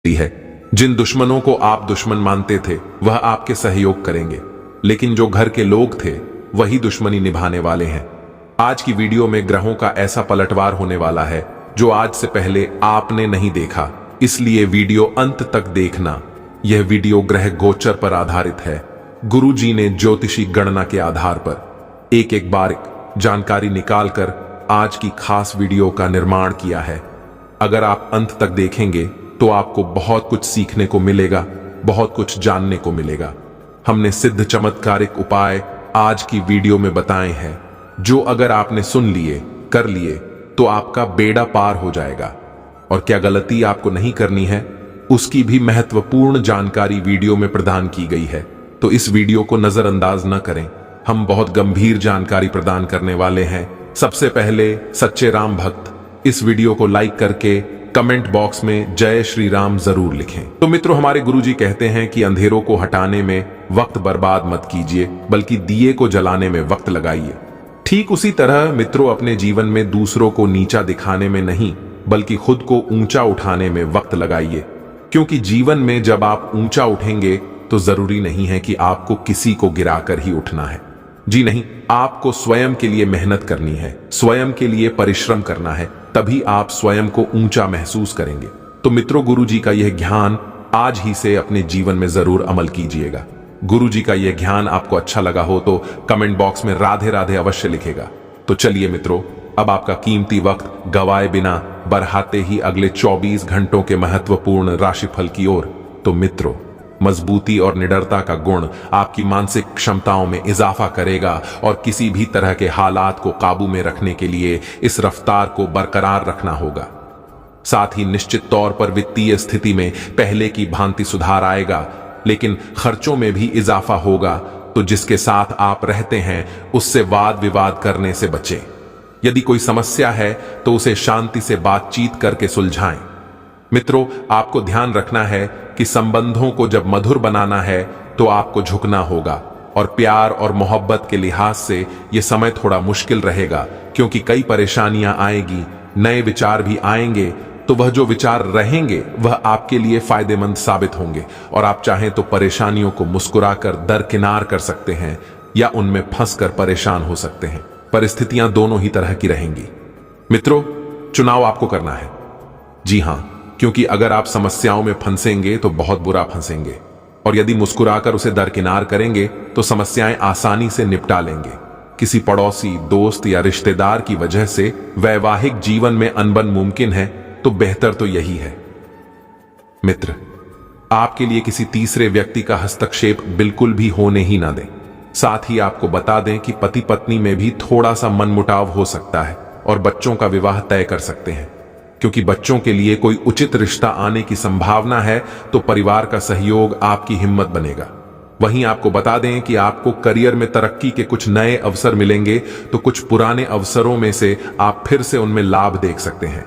है। जिन दुश्मनों को आप दुश्मन मानते थे वह आपके सहयोग करेंगे, लेकिन जो घर के लोग थे वही दुश्मनी निभाने वाले हैं। आज की वीडियो में ग्रहों का ऐसा पलटवार होने वाला है जो आज से पहले आपने नहीं देखा, इसलिए वीडियो अंत तक देखना। यह वीडियो ग्रह गोचर पर आधारित है। गुरुजी ने ज्योतिषी गणना के आधार पर एक एक बारीक जानकारी निकालकर आज की खास वीडियो का निर्माण किया है। अगर आप अंत तक देखेंगे तो आपको बहुत कुछ सीखने को मिलेगा, बहुत कुछ जानने को मिलेगा। हमने सिद्ध चमत्कारिक उपाय आज की वीडियो में बताए हैं, जो अगर आपने सुन लिए, कर लिए तो आपका बेड़ा पार हो जाएगा। और क्या गलती आपको नहीं करनी है, उसकी भी महत्वपूर्ण जानकारी वीडियो में प्रदान की गई है। तो इस वीडियो को नजरअंदाज न करें, हम बहुत गंभीर जानकारी प्रदान करने वाले हैं। सबसे पहले सच्चे राम भक्त इस वीडियो को लाइक करके कमेंट बॉक्स में जय श्री राम जरूर लिखें। तो मित्रों, हमारे गुरुजी कहते हैं कि अंधेरों को हटाने में वक्त बर्बाद मत कीजिए, बल्कि दिए को जलाने में वक्त लगाइए। ठीक उसी तरह मित्रों, अपने जीवन में दूसरों को नीचा दिखाने में नहीं, बल्कि खुद को ऊंचा उठाने में वक्त लगाइए। क्योंकि जीवन में जब आप ऊंचा उठेंगे तो जरूरी नहीं है कि आपको किसी को गिराकर ही उठना है। जी नहीं, आपको स्वयं के लिए मेहनत करनी है, स्वयं के लिए परिश्रम करना है, तभी आप स्वयं को ऊंचा महसूस करेंगे। तो मित्रों, गुरुजी का यह ज्ञान आज ही से अपने जीवन में जरूर अमल कीजिएगा। गुरुजी का यह ज्ञान आपको अच्छा लगा हो तो कमेंट बॉक्स में राधे राधे अवश्य लिखेगा। तो चलिए मित्रों, अब आपका कीमती वक्त गवाए बिना बढ़ाते ही अगले 24 घंटों के महत्वपूर्ण राशिफल की ओर। तो मित्रों, मजबूती और निडरता का गुण आपकी मानसिक क्षमताओं में इजाफा करेगा और किसी भी तरह के हालात को काबू में रखने के लिए इस रफ्तार को बरकरार रखना होगा। साथ ही निश्चित तौर पर वित्तीय स्थिति में पहले की भांति सुधार आएगा, लेकिन खर्चों में भी इजाफा होगा। तो जिसके साथ आप रहते हैं उससे वाद विवाद करने से बचें। यदि कोई समस्या है तो उसे शांति से बातचीत करके सुलझाएं। मित्रों, आपको ध्यान रखना है कि संबंधों को जब मधुर बनाना है तो आपको झुकना होगा, और प्यार और मोहब्बत के लिहाज से यह समय थोड़ा मुश्किल रहेगा, क्योंकि कई परेशानियां आएगी, नए विचार भी आएंगे। तो वह जो विचार रहेंगे वह आपके लिए फायदेमंद साबित होंगे, और आप चाहें तो परेशानियों को मुस्कुराकर दरकिनार कर सकते हैं या उनमें फंसकर परेशान हो सकते हैं। परिस्थितियां दोनों ही तरह की रहेंगी। मित्रों, चुनाव आपको करना है। जी हां, क्योंकि अगर आप समस्याओं में फंसेंगे तो बहुत बुरा फंसेंगे, और यदि मुस्कुराकर उसे दरकिनार करेंगे तो समस्याएं आसानी से निपटा लेंगे। किसी पड़ोसी, दोस्त या रिश्तेदार की वजह से वैवाहिक जीवन में अनबन मुमकिन है, तो बेहतर तो यही है। मित्र, आपके लिए किसी तीसरे व्यक्ति का हस्तक्षेप बिल्कुल भी होने ही ना दें। साथ ही आपको बता दें कि पति पत्नी में भी थोड़ा सा मनमुटाव हो सकता है और बच्चों का विवाह तय कर सकते हैं। क्योंकि बच्चों के लिए कोई उचित रिश्ता आने की संभावना है तो परिवार का सहयोग आपकी हिम्मत बनेगा। वहीं आपको बता दें कि आपको करियर में तरक्की के कुछ नए अवसर मिलेंगे, तो कुछ पुराने अवसरों में से आप फिर से उनमें लाभ देख सकते हैं।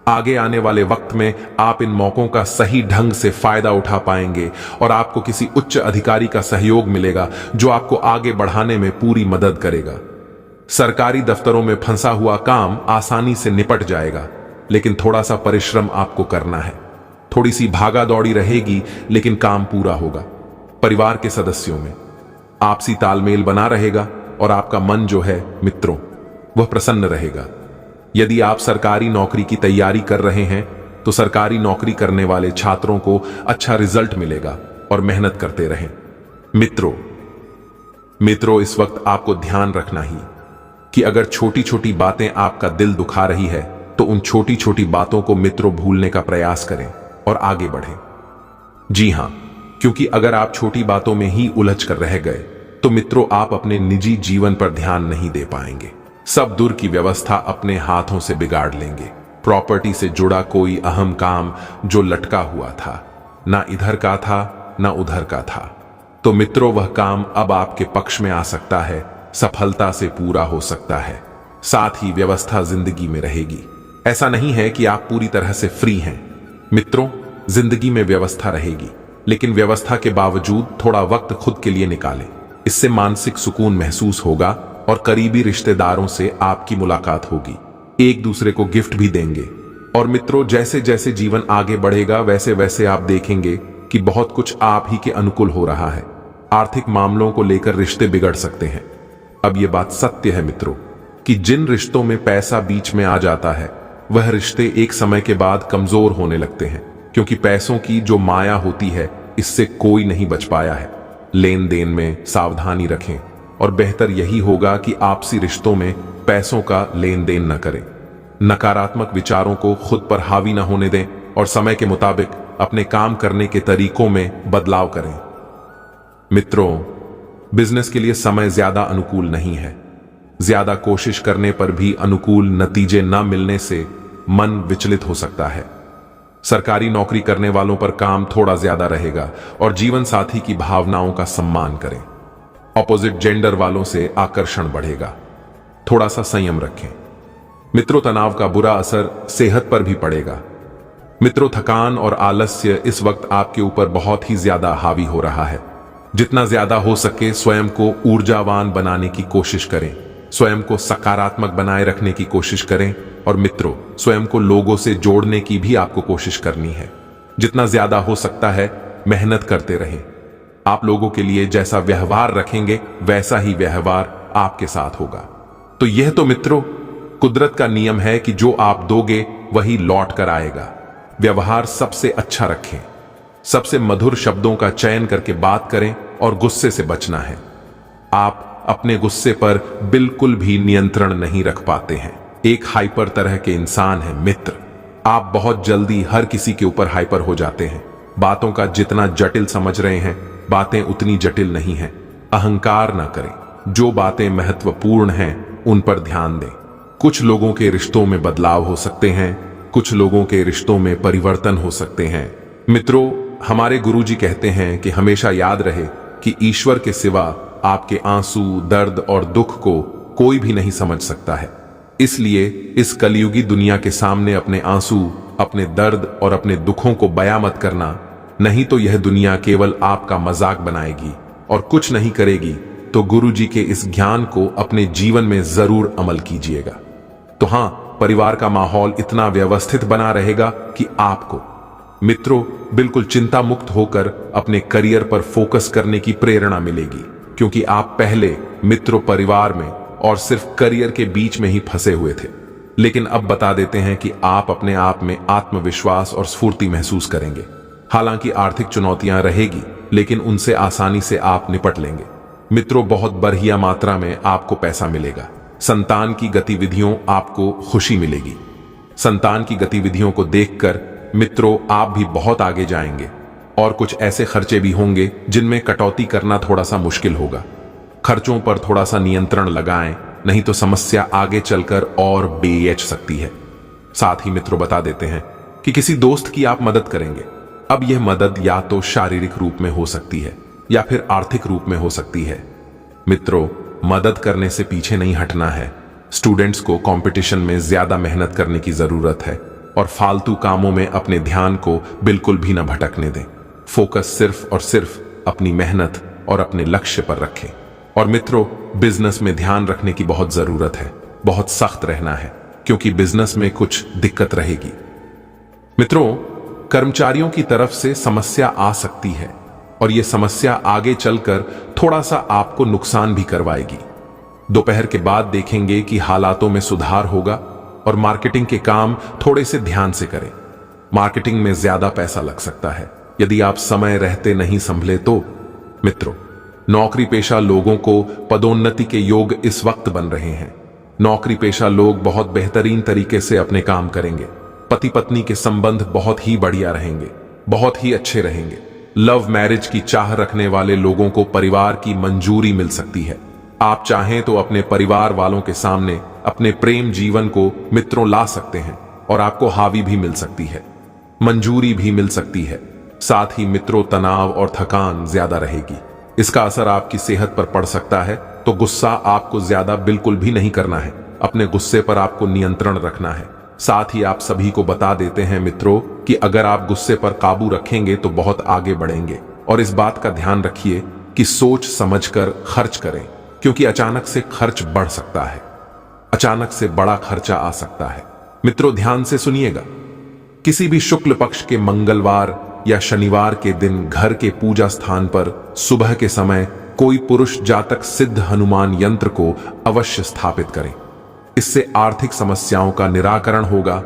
आगे आने वाले वक्त में आप इन मौकों का सही ढंग से फायदा उठा पाएंगे और आपको किसी उच्च अधिकारी का सहयोग मिलेगा जो आपको आगे बढ़ाने में पूरी मदद करेगा। सरकारी दफ्तरों में फंसा हुआ काम आसानी से निपट जाएगा, लेकिन थोड़ा सा परिश्रम आपको करना है। थोड़ी सी भागा दौड़ी रहेगी, लेकिन काम पूरा होगा। परिवार के सदस्यों में आपसी तालमेल बना रहेगा और आपका मन जो है मित्रों, वह प्रसन्न रहेगा। यदि आप सरकारी नौकरी की तैयारी कर रहे हैं तो सरकारी नौकरी करने वाले छात्रों को अच्छा रिजल्ट मिलेगा, और मेहनत करते रहें। मित्रों, इस वक्त आपको ध्यान रखना ही कि अगर छोटी छोटी बातें आपका दिल दुखा रही है तो उन छोटी छोटी बातों को मित्रों भूलने का प्रयास करें और आगे बढ़ें। जी हां, क्योंकि अगर आप छोटी बातों में ही उलझ कर रह गए तो मित्रों आप अपने निजी जीवन पर ध्यान नहीं दे पाएंगे। सब दूर की व्यवस्था अपने हाथों से बिगाड़ लेंगे। प्रॉपर्टी से जुड़ा कोई अहम काम जो लटका हुआ था, ना इधर का था ना उधर का था, तो मित्रों वह काम अब आपके पक्ष में आ सकता है, सफलता से पूरा हो सकता है। साथ ही व्यवस्था जिंदगी में रहेगी। ऐसा नहीं है कि आप पूरी तरह से फ्री हैं। मित्रों, जिंदगी में व्यवस्था रहेगी, लेकिन व्यवस्था के बावजूद थोड़ा वक्त खुद के लिए निकालें। इससे मानसिक सुकून महसूस होगा और करीबी रिश्तेदारों से आपकी मुलाकात होगी। एक दूसरे को गिफ्ट भी देंगे और मित्रों, जैसे जैसे जीवन आगे बढ़ेगा वैसे वैसे आप देखेंगे कि बहुत कुछ आप ही के अनुकूल हो रहा है। आर्थिक मामलों को लेकर रिश्ते बिगड़ सकते हैं। अब यह बात सत्य है मित्रों कि जिन रिश्तों में पैसा बीच में आ जाता है वह रिश्ते एक समय के बाद कमजोर होने लगते हैं, क्योंकि पैसों की जो माया होती है इससे कोई नहीं बच पाया है। लेन देन में सावधानी रखें और बेहतर यही होगा कि आपसी रिश्तों में पैसों का लेन देन न करें। नकारात्मक विचारों को खुद पर हावी न होने दें और समय के मुताबिक अपने काम करने के तरीकों में बदलाव करें। मित्रों, बिजनेस के लिए समय ज्यादा अनुकूल नहीं है। ज्यादा कोशिश करने पर भी अनुकूल नतीजे न मिलने से मन विचलित हो सकता है। सरकारी नौकरी करने वालों पर काम थोड़ा ज्यादा रहेगा और जीवन साथी की भावनाओं का सम्मान करें। ऑपोजिट जेंडर वालों से आकर्षण बढ़ेगा। थोड़ा सा संयम रखें। मित्रों, तनाव का बुरा असर सेहत पर भी पड़ेगा। मित्रों, थकान और आलस्य इस वक्त आपके ऊपर बहुत ही ज्यादा हावी हो रहा है। जितना ज्यादा हो सके स्वयं को ऊर्जावान बनाने की कोशिश करें, स्वयं को सकारात्मक बनाए रखने की कोशिश करें और मित्रों, स्वयं को लोगों से जोड़ने की भी आपको कोशिश करनी है। जितना ज्यादा हो सकता है मेहनत करते रहें। आप लोगों के लिए जैसा व्यवहार रखेंगे वैसा ही व्यवहार आपके साथ होगा। तो यह तो मित्रों कुदरत का नियम है कि जो आप दोगे वही लौट कर आएगा। व्यवहार सबसे अच्छा रखें, सबसे मधुर शब्दों का चयन करके बात करें और गुस्से से बचना है। आप अपने गुस्से पर बिल्कुल भी नियंत्रण नहीं रख पाते हैं। एक हाइपर तरह के इंसान हैं मित्र। आप बहुत जल्दी हर किसी के ऊपर हाइपर हो जाते हैं। बातों का जितना जटिल समझ रहे हैं बातें उतनी जटिल नहीं हैं। अहंकार ना करें। जो बातें महत्वपूर्ण हैं उन पर ध्यान दें। कुछ लोगों के रिश्तों में बदलाव हो सकते हैं, कुछ लोगों के रिश्तों में परिवर्तन हो सकते हैं। मित्रों, हमारे गुरुजी कहते हैं कि हमेशा याद रहे कि ईश्वर के सिवा आपके आंसू, दर्द और दुख को कोई भी नहीं समझ सकता है। इसलिए इस कलयुगी दुनिया के सामने अपने आंसू, अपने दर्द और अपने दुखों को बयां मत करना, नहीं तो यह दुनिया केवल आपका मजाक बनाएगी और कुछ नहीं करेगी। तो गुरुजी के इस ज्ञान को अपने जीवन में जरूर अमल कीजिएगा। तो हां, परिवार का माहौल इतना व्यवस्थित बना रहेगा कि आपको मित्रों बिल्कुल चिंता मुक्त होकर अपने करियर पर फोकस करने की प्रेरणा मिलेगी, क्योंकि आप पहले मित्रों परिवार में और सिर्फ करियर के बीच में ही फंसे हुए थे। लेकिन अब बता देते हैं कि आप अपने आप में आत्मविश्वास और स्फूर्ति महसूस करेंगे। हालांकि आर्थिक चुनौतियां रहेगी, लेकिन उनसे आसानी से आप निपट लेंगे। मित्रों, बहुत बढ़िया मात्रा में आपको पैसा मिलेगा। संतान की गतिविधियों आपको खुशी मिलेगी। संतान की गतिविधियों को देखकर मित्रों आप भी बहुत आगे जाएंगे। और कुछ ऐसे खर्चे भी होंगे जिनमें कटौती करना थोड़ा सा मुश्किल होगा। खर्चों पर थोड़ा सा नियंत्रण लगाएं, नहीं तो समस्या आगे चलकर और बेच सकती है। साथ ही मित्रों बता देते हैं कि किसी दोस्त की आप मदद करेंगे। अब यह मदद या तो शारीरिक रूप में हो सकती है या फिर आर्थिक रूप में हो सकती है। मित्रों, मदद करने से पीछे नहीं हटना है। स्टूडेंट्स को कंपटीशन में ज्यादा मेहनत करने की जरूरत है और फालतू कामों में अपने ध्यान को बिल्कुल भी न भटकने दें। फोकस सिर्फ और सिर्फ अपनी मेहनत और अपने लक्ष्य पर रखें। और मित्रों, बिजनेस में ध्यान रखने की बहुत जरूरत है। बहुत सख्त रहना है, क्योंकि बिजनेस में कुछ दिक्कत रहेगी। मित्रों, कर्मचारियों की तरफ से समस्या आ सकती है और यह समस्या आगे चलकर थोड़ा सा आपको नुकसान भी करवाएगी। दोपहर के बाद देखेंगे कि हालातों में सुधार होगा और मार्केटिंग के काम थोड़े से ध्यान से करें। मार्केटिंग में ज्यादा पैसा लग सकता है यदि आप समय रहते नहीं संभले तो। मित्रों, नौकरी पेशा लोगों को पदोन्नति के योग इस वक्त बन रहे हैं। नौकरी पेशा लोग बहुत बेहतरीन तरीके से अपने काम करेंगे। पति पत्नी के संबंध बहुत ही बढ़िया रहेंगे, बहुत ही अच्छे रहेंगे। लव मैरिज की चाह रखने वाले लोगों को परिवार की मंजूरी मिल सकती है। आप चाहें तो अपने परिवार वालों के सामने अपने प्रेम जीवन को मित्रों ला सकते हैं और आपको हावी भी मिल सकती है, मंजूरी भी मिल सकती है। साथ ही मित्रों, तनाव और थकान ज्यादा रहेगी। इसका असर आपकी सेहत पर पड़ सकता है। तो गुस्सा आपको ज्यादा बिल्कुल भी नहीं करना है। अपने गुस्से पर आपको नियंत्रण रखना है। साथ ही आप सभी को बता देते हैं मित्रों कि अगर आप गुस्से पर काबू रखेंगे तो बहुत आगे बढ़ेंगे। और इस बात का ध्यान रखिए कि सोच समझकर खर्च करें, क्योंकि अचानक से खर्च बढ़ सकता है, अचानक से बड़ा खर्चा आ सकता है। मित्रों, ध्यान से सुनिएगा। किसी भी शुक्ल पक्ष के मंगलवार या शनिवार के दिन घर के पूजा स्थान पर सुबह के समय कोई पुरुष जातक सिद्ध हनुमान यंत्र को अवश्य स्थापित करें। इससे आर्थिक समस्याओं का निराकरण होगा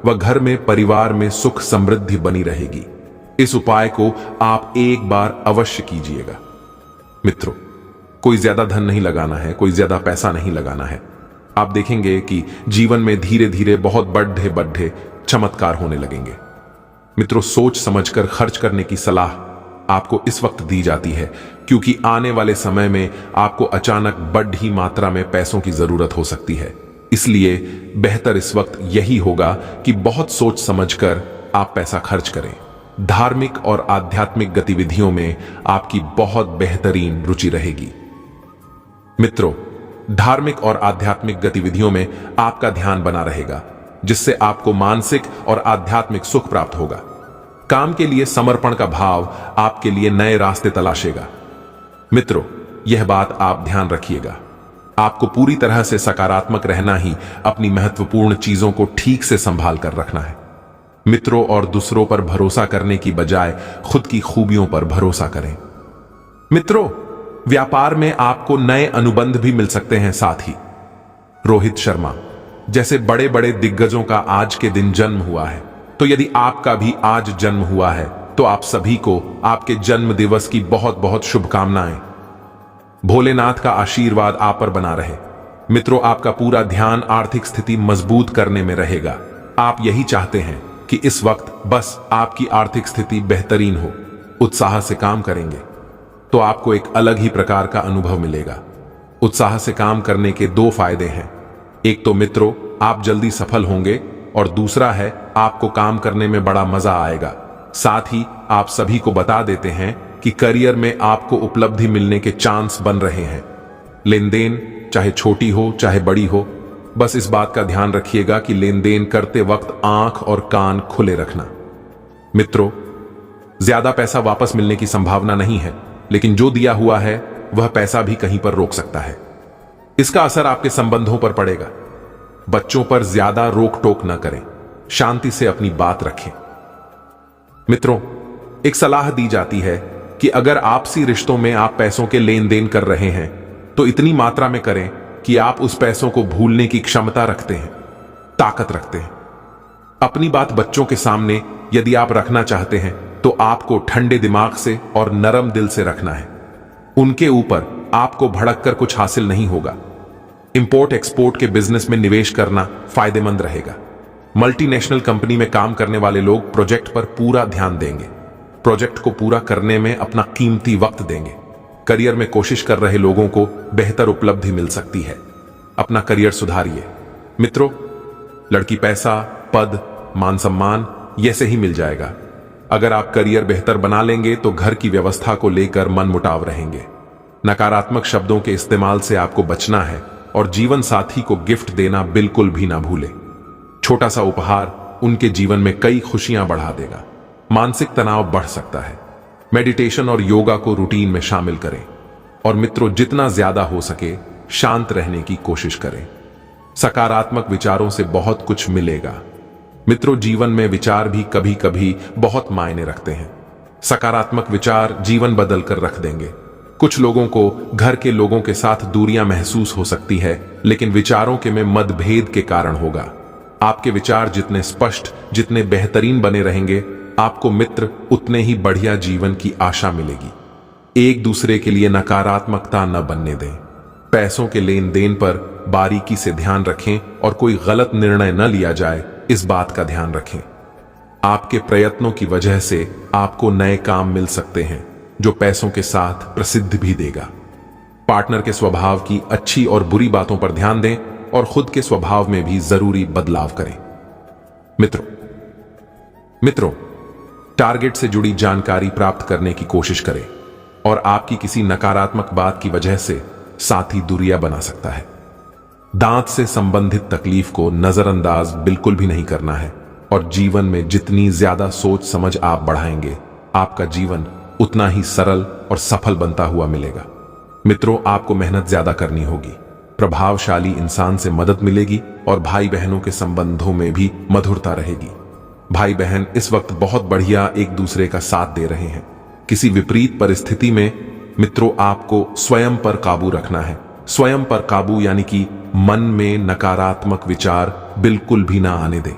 व घर में परिवार में सुख समृद्धि बनी रहेगी। इस उपाय को आप एक बार अवश्य कीजिएगा। मित्रों, कोई ज्यादा धन नहीं लगाना है, कोई ज्यादा पैसा नहीं लगाना है। आप देखेंगे कि जीवन में धीरे धीरे बहुत बड़े बड़े चमत्कार होने लगेंगे। मित्रों, सोच समझकर खर्च करने की सलाह आपको इस वक्त दी जाती है, क्योंकि आने वाले समय में आपको अचानक बड़ी मात्रा में पैसों की जरूरत हो सकती है। इसलिए बेहतर इस वक्त यही होगा कि बहुत सोच समझकर आप पैसा खर्च करें। धार्मिक और आध्यात्मिक गतिविधियों में आपकी बहुत बेहतरीन रुचि रहेगी। मित्रों, धार्मिक और आध्यात्मिक गतिविधियों में आपका ध्यान बना रहेगा, जिससे आपको मानसिक और आध्यात्मिक सुख प्राप्त होगा। काम के लिए समर्पण का भाव आपके लिए नए रास्ते तलाशेगा। मित्रों, यह बात आप ध्यान रखिएगा। आपको पूरी तरह से सकारात्मक रहना ही अपनी महत्वपूर्ण चीजों को ठीक से संभाल कर रखना है। मित्रों और दूसरों पर भरोसा करने की बजाय खुद की खूबियों पर भरोसा करें। मित्रों, व्यापार में आपको नए अनुबंध भी मिल सकते हैं। साथ ही रोहित शर्मा जैसे बड़े बड़े दिग्गजों का आज के दिन जन्म हुआ है, तो यदि आपका भी आज जन्म हुआ है तो आप सभी को आपके जन्म दिवस की बहुत बहुत शुभकामनाएं। भोलेनाथ का आशीर्वाद आप पर बना रहे। मित्रों, आपका पूरा ध्यान आर्थिक स्थिति मजबूत करने में रहेगा। आप यही चाहते हैं कि इस वक्त बस आपकी आर्थिक स्थिति बेहतरीन हो। उत्साह से काम करेंगे तो आपको एक अलग ही प्रकार का अनुभव मिलेगा। उत्साह से काम करने के दो फायदे हैं। एक तो मित्रों, आप जल्दी सफल होंगे, और दूसरा है आपको काम करने में बड़ा मजा आएगा। साथ ही आप सभी को बता देते हैं कि करियर में आपको उपलब्धि मिलने के चांस बन रहे हैं। लेन देन चाहे छोटी हो चाहे बड़ी हो, बस इस बात का ध्यान रखिएगा कि लेन देन करते वक्त आंख और कान खुले रखना। मित्रों, ज्यादा पैसा वापस मिलने की संभावना नहीं है, लेकिन जो दिया हुआ है वह पैसा भी कहीं पर रोक सकता है। इसका असर आपके संबंधों पर पड़ेगा। बच्चों पर ज्यादा रोक टोक न करें, शांति से अपनी बात रखें। मित्रों, एक सलाह दी जाती है कि अगर आपसी रिश्तों में आप पैसों के लेन देन कर रहे हैं तो इतनी मात्रा में करें कि आप उस पैसों को भूलने की क्षमता रखते हैं, ताकत रखते हैं। अपनी बात बच्चों के सामने यदि आप रखना चाहते हैं तो आपको ठंडे दिमाग से और नरम दिल से रखना है। उनके ऊपर आपको भड़क कर कुछ हासिल नहीं होगा। इंपोर्ट एक्सपोर्ट के बिजनेस में निवेश करना फायदेमंद रहेगा। मल्टीनेशनल कंपनी में काम करने वाले लोग प्रोजेक्ट पर पूरा ध्यान देंगे, प्रोजेक्ट को पूरा करने में अपना कीमती वक्त देंगे। करियर में कोशिश कर रहे लोगों को बेहतर उपलब्धि मिल सकती है। अपना करियर सुधारिए। मित्रों, लड़की पैसा, पद, मान सम्मान ये से ही मिल जाएगा। अगर आप करियर बेहतर बना लेंगे तो घर की व्यवस्था को लेकर मनमुटाव रहेंगे। नकारात्मक शब्दों के इस्तेमाल से आपको बचना है और जीवन साथी को गिफ्ट देना बिल्कुल भी ना भूलें। छोटा सा उपहार उनके जीवन में कई खुशियां बढ़ा देगा। मानसिक तनाव बढ़ सकता है। मेडिटेशन और योगा को रूटीन में शामिल करें। और मित्रों, जितना ज्यादा हो सके शांत रहने की कोशिश करें। सकारात्मक विचारों से बहुत कुछ मिलेगा। मित्रों, जीवन में विचार भी कभी कभी बहुत मायने रखते हैं। सकारात्मक विचार जीवन बदल कर रख देंगे। कुछ लोगों को घर के लोगों के साथ दूरियां महसूस हो सकती है, लेकिन विचारों के में मतभेद के कारण होगा। आपके विचार जितने स्पष्ट, जितने बेहतरीन बने रहेंगे, आपको मित्र उतने ही बढ़िया जीवन की आशा मिलेगी। एक दूसरे के लिए नकारात्मकता न बनने दें। पैसों के लेन देन पर बारीकी से ध्यान रखें और कोई गलत निर्णय न लिया जाए, इस बात का ध्यान रखें। आपके प्रयत्नों की वजह से आपको नए काम मिल सकते हैं जो पैसों के साथ प्रसिद्ध भी देगा। पार्टनर के स्वभाव की अच्छी और बुरी बातों पर ध्यान दें और खुद के स्वभाव में भी जरूरी बदलाव करें। मित्रों, टारगेट से जुड़ी जानकारी प्राप्त करने की कोशिश करें और आपकी किसी नकारात्मक बात की वजह से साथी दूरियां बना सकता है। दांत से संबंधित तकलीफ को नजरअंदाज बिल्कुल भी नहीं करना है और जीवन में जितनी ज्यादा सोच समझ आप बढ़ाएंगे, आपका जीवन उतना ही सरल और सफल बनता हुआ मिलेगा। मित्रों, आपको मेहनत ज्यादा करनी होगी। प्रभावशाली इंसान से मदद मिलेगी और भाई बहनों के संबंधों में भी मधुरता रहेगी। भाई बहन इस वक्त बहुत बढ़िया एक दूसरे का साथ दे रहे हैं। किसी विपरीत परिस्थिति में मित्रों आपको स्वयं पर काबू रखना है। स्वयं पर काबू यानी कि मन में नकारात्मक विचार बिल्कुल भी ना आने दें।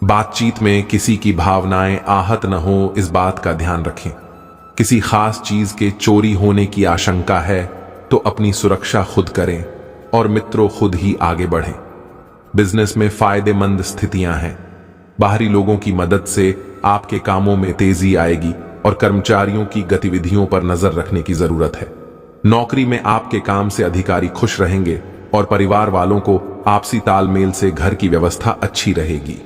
बातचीत में किसी की भावनाएं आहत न हो, इस बात का ध्यान रखें। किसी खास चीज के चोरी होने की आशंका है तो अपनी सुरक्षा खुद करें और मित्रों खुद ही आगे बढ़ें। बिजनेस में फायदेमंद स्थितियां हैं। बाहरी लोगों की मदद से आपके कामों में तेजी आएगी और कर्मचारियों की गतिविधियों पर नजर रखने की जरूरत है। नौकरी में आपके काम से अधिकारी खुश रहेंगे और परिवार वालों को आपसी तालमेल से घर की व्यवस्था अच्छी रहेगी।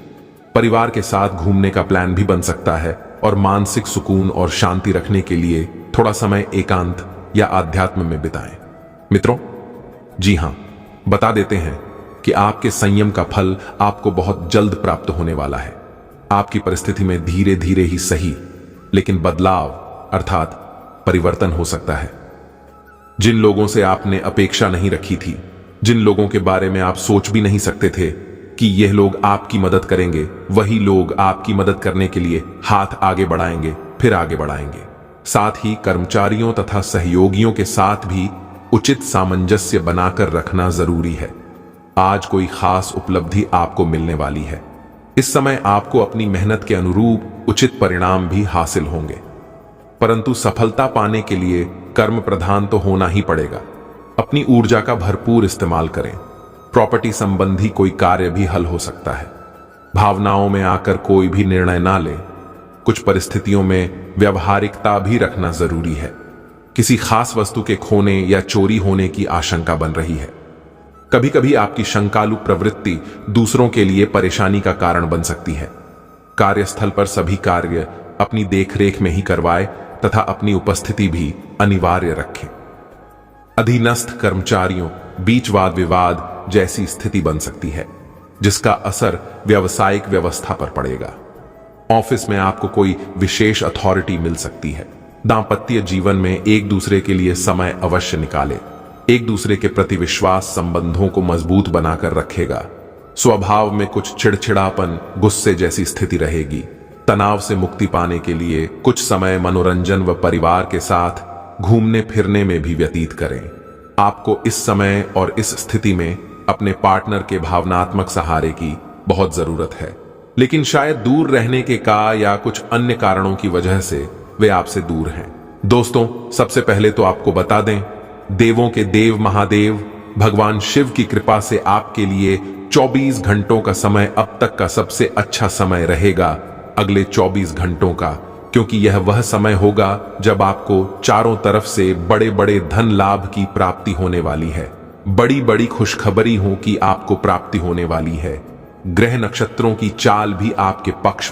परिवार के साथ घूमने का प्लान भी बन सकता है और मानसिक सुकून और शांति रखने के लिए थोड़ा समय एकांत या आध्यात्म में बिताएं। मित्रों, जी हां, बता देते हैं कि आपके संयम का फल आपको बहुत जल्द प्राप्त होने वाला है। आपकी परिस्थिति में धीरे धीरे ही सही, लेकिन बदलाव अर्थात परिवर्तन हो सकता है। जिन लोगों से आपने अपेक्षा नहीं रखी थी, जिन लोगों के बारे में आप सोच भी नहीं सकते थे कि यह लोग आपकी मदद करेंगे, वही लोग आपकी मदद करने के लिए हाथ आगे बढ़ाएंगे, फिर आगे बढ़ाएंगे। साथ ही कर्मचारियों तथा सहयोगियों के साथ भी उचित सामंजस्य बनाकर रखना जरूरी है। आज कोई खास उपलब्धि आपको मिलने वाली है। इस समय आपको अपनी मेहनत के अनुरूप उचित परिणाम भी हासिल होंगे, परंतु सफलता पाने के लिए कर्म प्रधान तो होना ही पड़ेगा। अपनी ऊर्जा का भरपूर इस्तेमाल करें। प्रॉपर्टी संबंधी कोई कार्य भी हल हो सकता है। भावनाओं में आकर कोई भी निर्णय ना लें। कुछ परिस्थितियों में व्यवहारिकता भी रखना जरूरी है। किसी खास वस्तु के खोने या चोरी होने की आशंका बन रही है। कभी कभी आपकी शंकालु प्रवृत्ति दूसरों के लिए परेशानी का कारण बन सकती है। कार्यस्थल पर सभी कार्य अपनी देखरेख में ही करवाएं तथा अपनी उपस्थिति भी अनिवार्य रखें। अधीनस्थ कर्मचारियों बीच वाद विवाद जैसी स्थिति बन सकती है, जिसका असर व्यावसायिक व्यवस्था पर पड़ेगा। ऑफिस में आपको कोई विशेष अथॉरिटी मिल सकती है। दांपत्य जीवन में एक दूसरे के लिए समय अवश्य निकालें। एक दूसरे के प्रति विश्वास संबंधों को मजबूत बनाकर रखेगा। स्वभाव में कुछ चिड़चिड़ापन, गुस्से जैसी स्थिति रहेगी। तनाव से मुक्ति पाने के लिए कुछ समय मनोरंजन व परिवार के साथ घूमने फिरने में भी व्यतीत करें। आपको इस समय और इस स्थिति में अपने पार्टनर के भावनात्मक सहारे की बहुत जरूरत है, लेकिन शायद दूर रहने के या कुछ अन्य कारणों की वजह से वे आपसे दूर हैं। दोस्तों, सबसे पहले तो आपको बता दें, देवों के देव महादेव भगवान शिव की कृपा से आपके लिए 24 घंटों का समय अब तक का सबसे अच्छा समय रहेगा। अगले 24 घंटों का, क्योंकि यह वह समय होगा जब आपको चारों तरफ से बड़े बड़े धन लाभ की प्राप्ति होने वाली है। बड़ी बड़ी खुशखबरी हो कि आपको प्राप्ति होने वाली है। ग्रह नक्षत्रों की चाल भी आपके पक्ष